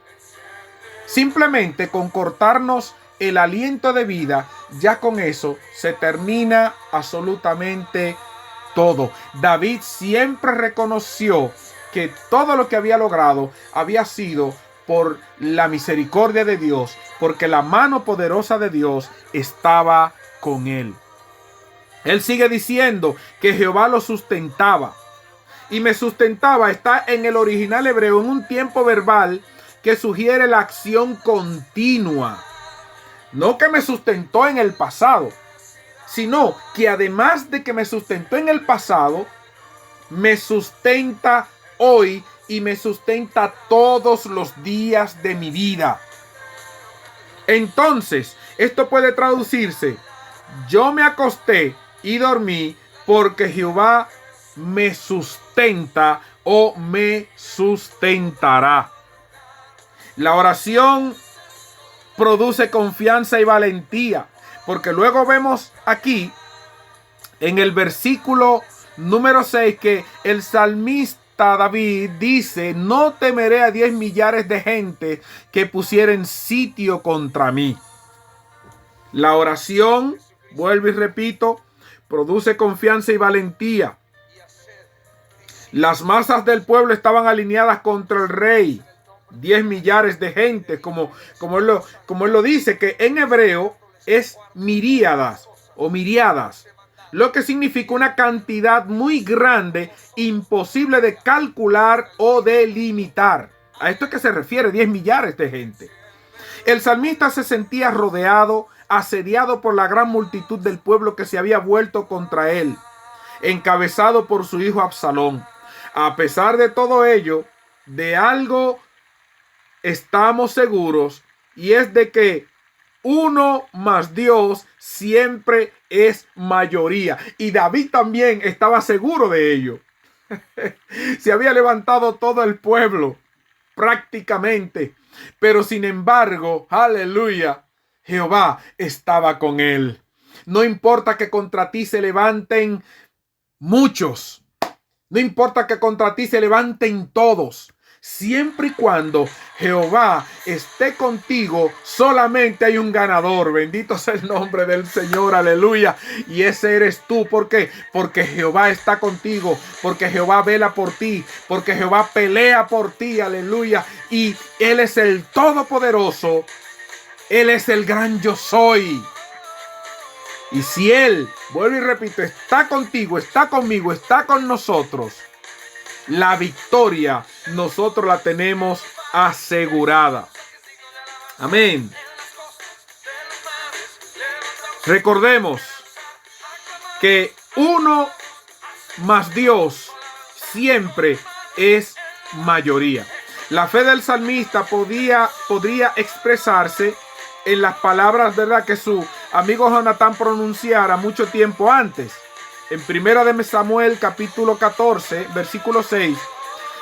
Simplemente con cortarnos el aliento de vida, ya con eso se termina absolutamente todo. David siempre reconoció que todo lo que había logrado había sido por la misericordia de Dios, porque la mano poderosa de Dios estaba con él. Él sigue diciendo que Jehová lo sustentaba. Y me sustentaba está en el original hebreo en un tiempo verbal que sugiere la acción continua. No que me sustentó en el pasado, sino que además de que me sustentó en el pasado, me sustenta hoy y me sustenta todos los días de mi vida. Entonces, esto puede traducirse: yo me acosté y dormí porque Jehová me sustenta o me sustentará. La oración produce confianza y valentía, porque luego vemos aquí en el versículo número 6 que el salmista David dice: no temeré a 10 millares de gente que pusieren sitio contra mí. La oración, vuelvo y repito, produce confianza y valentía. Las masas del pueblo estaban alineadas contra el rey. 10 millares de gente, como él lo dice, que en hebreo es miríadas o miriadas, lo que significa una cantidad muy grande, imposible de calcular o de limitar. A esto es que se refiere 10 millares de gente. El salmista se sentía rodeado, asediado por la gran multitud del pueblo que se había vuelto contra él, encabezado por su hijo Absalón. A pesar de todo ello, de algo estamos seguros, y es de que uno más Dios siempre es mayoría. Y David también estaba seguro de ello. Se había levantado todo el pueblo prácticamente, pero sin embargo, aleluya, Jehová estaba con él. No importa que contra ti se levanten muchos, no importa que contra ti se levanten todos, siempre y cuando Jehová esté contigo, solamente hay un ganador. Bendito sea el nombre del Señor, aleluya. Y ese eres tú. ¿Por qué? Porque Jehová está contigo, porque Jehová vela por ti, porque Jehová pelea por ti, aleluya. Y Él es el Todopoderoso, Él es el gran yo soy. Y si Él, vuelvo y repito, está contigo, está conmigo, está con nosotros, la victoria nosotros la tenemos asegurada. Amén. Recordemos que uno más Dios siempre es mayoría. La fe del salmista podría expresarse en las palabras, ¿verdad?, que su amigo Jonatán pronunciara mucho tiempo antes. En 1 de Samuel capítulo 14 versículo 6,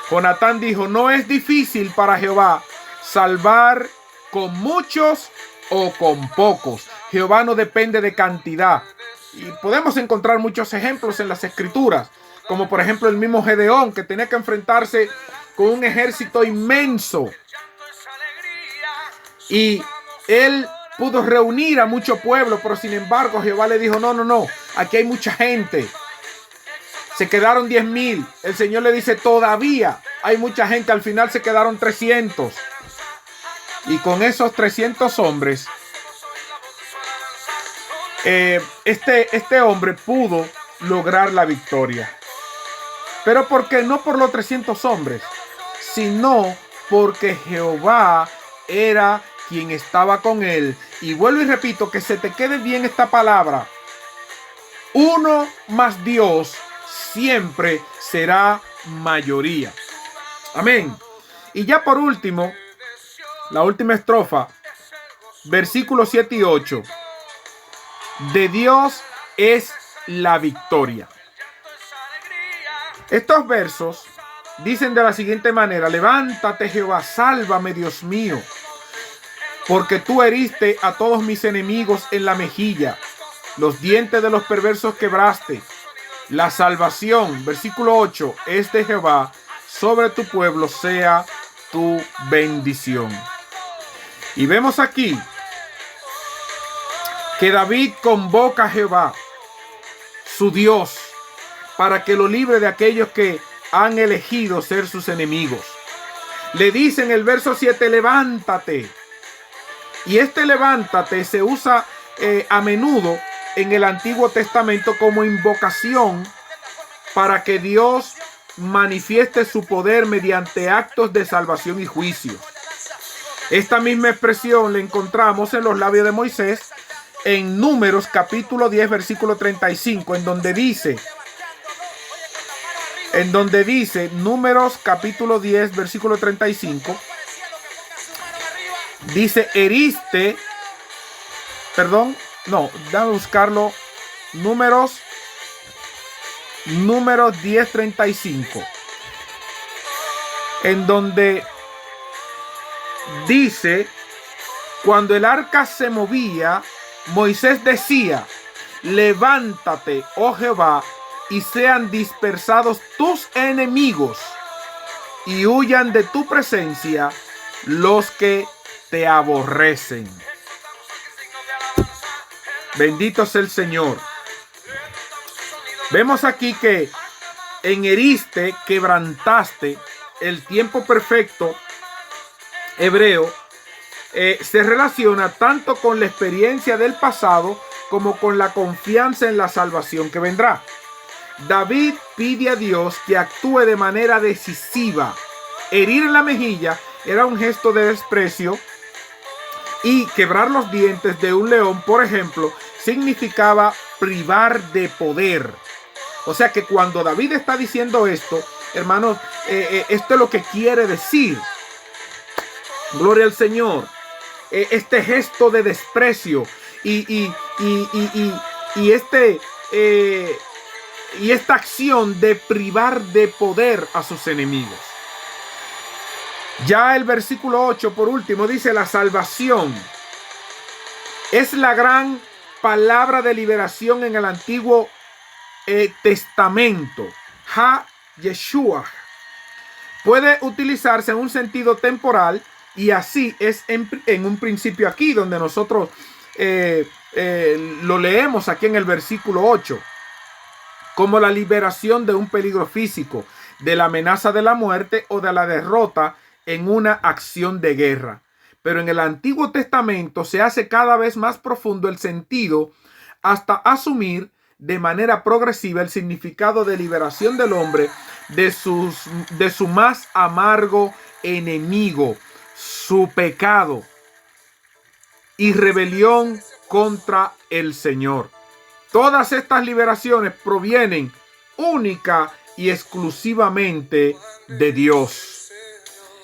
Jonatán dijo: no es difícil para Jehová salvar con muchos o con pocos. Jehová no depende de cantidad. Y podemos encontrar muchos ejemplos en las escrituras, como por ejemplo el mismo Gedeón, que tenía que enfrentarse con un ejército inmenso, y él pudo reunir a mucho pueblo, pero sin embargo Jehová le dijo: no, aquí hay mucha gente. Se quedaron 10,000. El Señor le dice: todavía hay mucha gente. Al final se quedaron 300. Y con esos 300 hombres, este hombre pudo lograr la victoria. Pero ¿por qué? No por los 300 hombres, sino porque Jehová era quien estaba con él. Y vuelvo y repito, que se te quede bien esta palabra: uno más Dios siempre será mayoría. Amén. Y ya por último, la última estrofa, versículos 7 y 8. De Dios es la victoria. Estos versos dicen de la siguiente manera: levántate, Jehová, sálvame, Dios mío, porque tú heriste a todos mis enemigos en la mejilla, los dientes de los perversos quebraste. La salvación, versículo 8, es de Jehová, sobre tu pueblo sea tu bendición. Y vemos aquí que David convoca a Jehová, su Dios, para que lo libre de aquellos que han elegido ser sus enemigos. Le dice en el verso 7, levántate. Y este levántate se usa a menudo en el Antiguo Testamento como invocación para que Dios manifieste su poder mediante actos de salvación y juicio. Esta misma expresión la encontramos en los labios de Moisés en Números capítulo 10 versículo 35, en donde dice Números capítulo 10 versículo 35, dice déjame buscarlo. Números 10:35, en donde dice: cuando el arca se movía, Moisés decía: levántate, oh Jehová, y sean dispersados tus enemigos, y huyan de tu presencia los que te aborrecen. Bendito sea el Señor. Vemos aquí que en heriste, quebrantaste, el tiempo perfecto hebreo se relaciona tanto con la experiencia del pasado como con la confianza en la salvación que vendrá. David pide a Dios que actúe de manera decisiva. Herir en la mejilla era un gesto de desprecio, y quebrar los dientes de un león, por ejemplo, significaba privar de poder. O sea que cuando David está diciendo esto, hermanos, esto es lo que quiere decir. Gloria al Señor. Este gesto de desprecio y esta acción de privar de poder a sus enemigos. Ya el versículo 8, por último, dice: la salvación es la gran palabra de liberación en el Antiguo Testamento. Ha-Yeshua puede utilizarse en un sentido temporal, y así es en un principio aquí, donde nosotros lo leemos aquí en el versículo 8, como la liberación de un peligro físico, de la amenaza de la muerte o de la derrota en una acción de guerra. Pero en el Antiguo Testamento se hace cada vez más profundo el sentido, hasta asumir de manera progresiva el significado de liberación del hombre de su más amargo enemigo, su pecado y rebelión contra el Señor. Todas estas liberaciones provienen única y exclusivamente de Dios.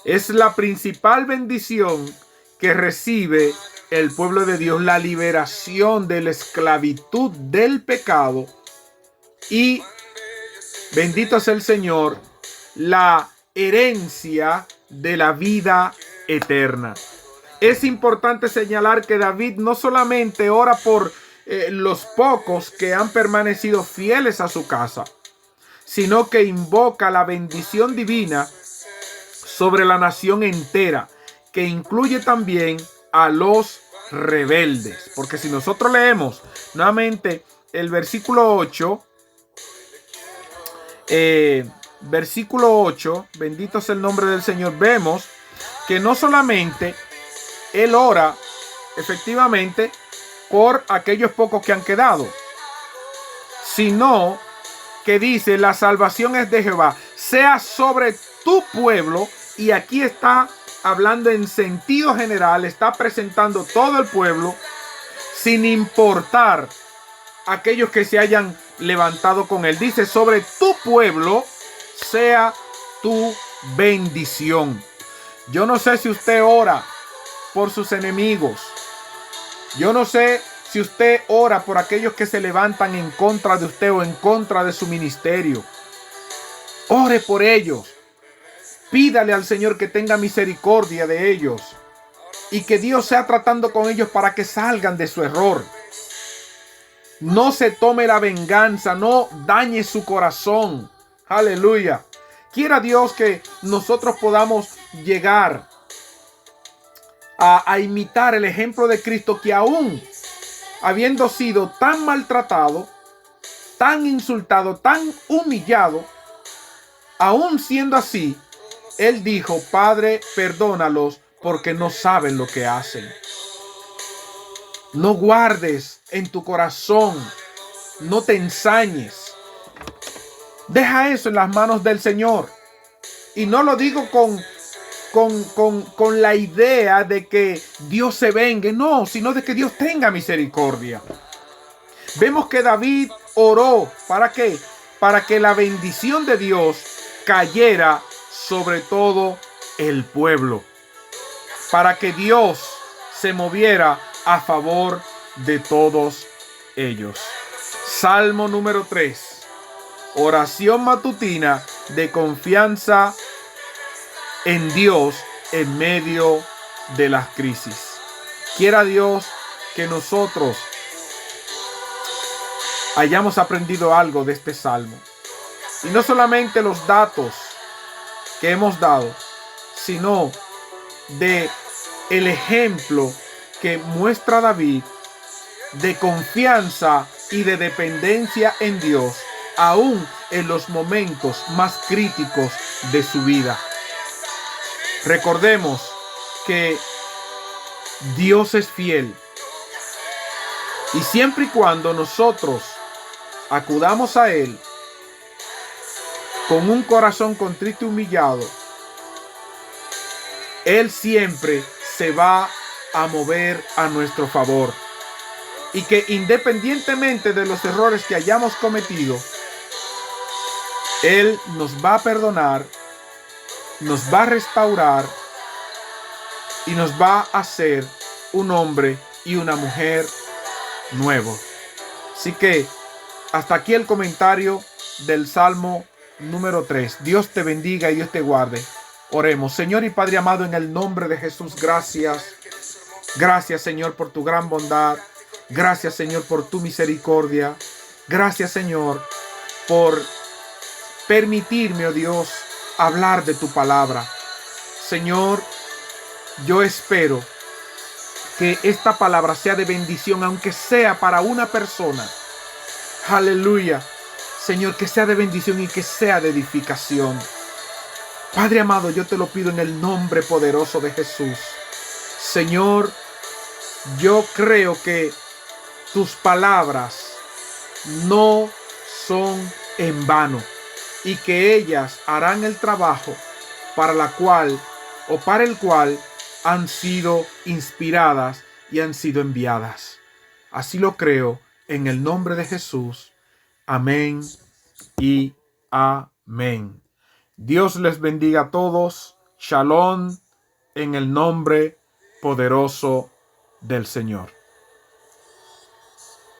Es la principal bendición que recibe el pueblo de Dios, la liberación de la esclavitud del pecado, y bendito sea el Señor, la herencia de la vida eterna. Es importante señalar que David no solamente ora por los pocos que han permanecido fieles a su casa, sino que invoca la bendición divina sobre la nación entera, que incluye también a los rebeldes. Porque si nosotros leemos nuevamente el versículo 8, bendito sea el nombre del Señor, vemos que no solamente él ora efectivamente por aquellos pocos que han quedado, sino que dice: la salvación es de Jehová, sea sobre tu pueblo. Y aquí está hablando en sentido general, está presentando todo el pueblo, sin importar aquellos que se hayan levantado con él. Dice: sobre tu pueblo sea tu bendición. Yo no sé si usted ora por sus enemigos. Yo no sé si usted ora por aquellos que se levantan en contra de usted o en contra de su ministerio. Ore por ellos. Pídale al Señor que tenga misericordia de ellos y que Dios sea tratando con ellos para que salgan de su error. No se tome la venganza, no dañe su corazón. Aleluya. Quiera Dios que nosotros podamos llegar a imitar el ejemplo de Cristo, que aún habiendo sido tan maltratado, tan insultado, tan humillado, aún siendo así, él dijo: Padre, perdónalos porque no saben lo que hacen. No guardes en tu corazón, no te ensañes. Deja eso en las manos del Señor. Y no lo digo con la idea de que Dios se vengue, no, sino de que Dios tenga misericordia. Vemos que David oró, ¿para qué? Para que la bendición de Dios cayera sobre todo el pueblo, para que Dios se moviera a favor de todos ellos. Salmo número 3. Oración matutina de confianza en Dios en medio de las crisis. Quiera Dios que nosotros hayamos aprendido algo de este salmo. Y no solamente los datos que hemos dado, sino de el ejemplo que muestra David de confianza y de dependencia en Dios, aún en los momentos más críticos de su vida. Recordemos que Dios es fiel, y siempre y cuando nosotros acudamos a Él con un corazón contrito y humillado, Él siempre se va a mover a nuestro favor. Y que independientemente de los errores que hayamos cometido, Él nos va a perdonar, nos va a restaurar y nos va a hacer un hombre y una mujer nuevo. Así que hasta aquí el comentario del Salmo número 3. Dios te bendiga y Dios te guarde. Oremos. Señor y Padre amado, en el nombre de Jesús, gracias. Gracias, Señor, por tu gran bondad. Gracias, Señor, por tu misericordia. Gracias, Señor, por permitirme, oh Dios, hablar de tu palabra. Señor, yo espero que esta palabra sea de bendición, aunque sea para una persona. Aleluya. Señor, que sea de bendición y que sea de edificación. Padre amado, yo te lo pido en el nombre poderoso de Jesús. Señor, yo creo que tus palabras no son en vano y que ellas harán el trabajo para el cual han sido inspiradas y han sido enviadas. Así lo creo en el nombre de Jesús. Amén y amén. Dios les bendiga a todos. Shalom en el nombre poderoso del Señor.